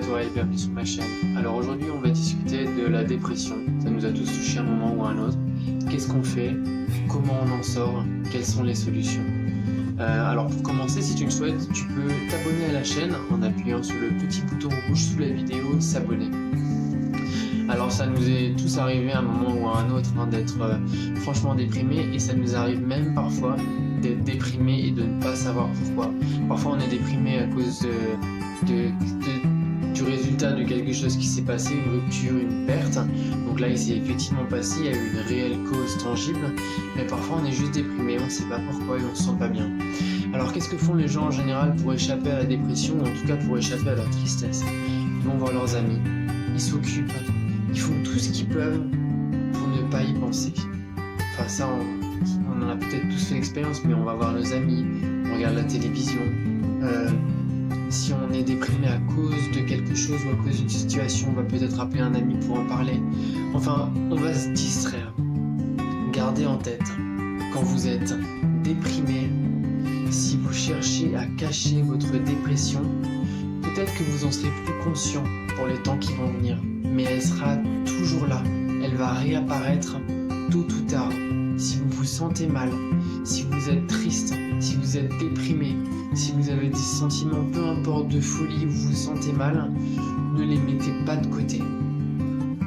toi et bienvenue sur ma chaîne. Alors aujourd'hui on va discuter de la dépression. Ça nous a tous touché à un moment ou à un autre. Qu'est-ce qu'on fait? Comment on en sort? Quelles sont les solutions? Alors pour commencer, si tu le souhaites, tu peux t'abonner à la chaîne en appuyant sur le petit bouton rouge sous la vidéo s'abonner. Alors ça nous est tous arrivé à un moment ou à un autre d'être franchement déprimé, et ça nous arrive même parfois d'être déprimé et de ne pas savoir pourquoi. Parfois on est déprimé à cause du résultat de quelque chose qui s'est passé, une rupture, une perte. Donc là il s'est effectivement passé, il y a eu une réelle cause tangible, mais parfois on est juste déprimé, on ne sait pas pourquoi et on se sent pas bien. Alors qu'est-ce que font les gens en général pour échapper à la dépression, ou en tout cas pour échapper à leur tristesse? Ils vont voir leurs amis, ils s'occupent, ils font tout ce qu'ils peuvent pour ne pas y penser. Enfin ça on en a peut-être tous fait l'expérience, mais on va voir nos amis, on regarde la télévision. Si on est déprimé à cause de quelque chose ou à cause d'une situation, on va peut-être appeler un ami pour en parler. Enfin, on va se distraire. Gardez en tête, quand vous êtes déprimé, si vous cherchez à cacher votre dépression, peut-être que vous en serez plus conscient pour les temps qui vont venir, mais elle sera toujours là. Elle va réapparaître tôt ou tard. Si vous vous sentez mal, si vous êtes triste, si vous êtes déprimé, si vous avez des sentiments, peu importe, de folie, ou vous vous sentez mal, ne les mettez pas de côté.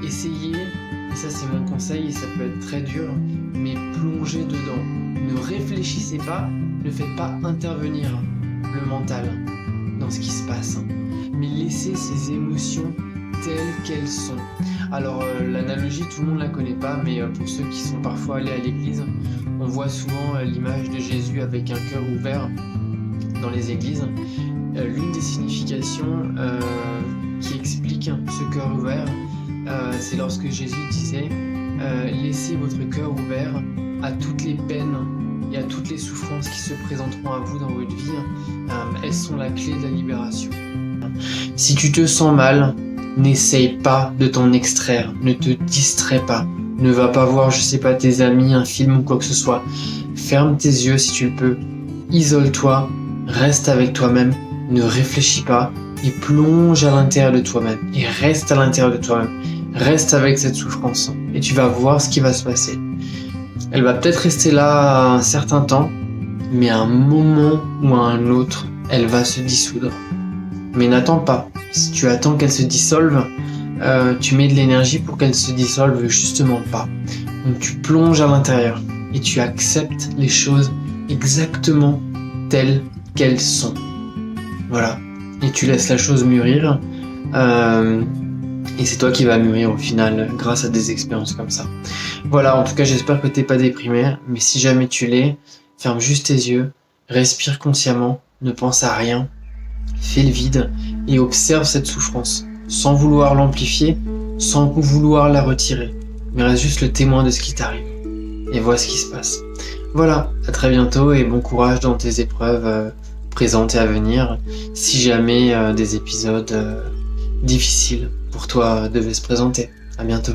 Essayez, et ça c'est mon conseil, et ça peut être très dur, mais plongez dedans. Ne réfléchissez pas, ne faites pas intervenir le mental dans ce qui se passe, mais laissez ces émotions telles qu'elles sont. Alors l'analogie, tout le monde la connaît pas, mais pour ceux qui sont parfois allés à l'église, on voit souvent l'image de Jésus avec un cœur ouvert dans les églises. L'une des significations qui explique ce cœur ouvert, c'est lorsque Jésus disait laissez votre cœur ouvert à toutes les peines et à toutes les souffrances qui se présenteront à vous dans votre vie. Elles sont la clé de la libération. Si tu te sens mal, n'essaye pas de t'en extraire, ne te distrais pas, ne va pas voir, je sais pas, tes amis, un film ou quoi que ce soit. Ferme tes yeux si tu le peux, isole-toi, reste avec toi-même, ne réfléchis pas et plonge à l'intérieur de toi-même et reste à l'intérieur de toi-même, reste avec cette souffrance et tu vas voir ce qui va se passer. Elle va peut-être rester là un certain temps, mais à un moment ou à un autre, elle va se dissoudre. Mais n'attends pas. Si tu attends qu'elle se dissolve, tu mets de l'énergie pour qu'elle se dissolve justement pas. Donc tu plonges à l'intérieur et tu acceptes les choses exactement telles qu'elles sont. Voilà. Et tu laisses la chose mûrir. Et c'est toi qui vas mûrir au final grâce à des expériences comme ça. Voilà, en tout cas j'espère que t'es pas déprimé, mais si jamais tu l'es, ferme juste tes yeux, respire consciemment, ne pense à rien. Fais le vide et observe cette souffrance, sans vouloir l'amplifier, sans vouloir la retirer, mais reste juste le témoin de ce qui t'arrive, et vois ce qui se passe. Voilà, à très bientôt et bon courage dans tes épreuves présentes et à venir, si jamais des épisodes difficiles pour toi devaient se présenter. À bientôt.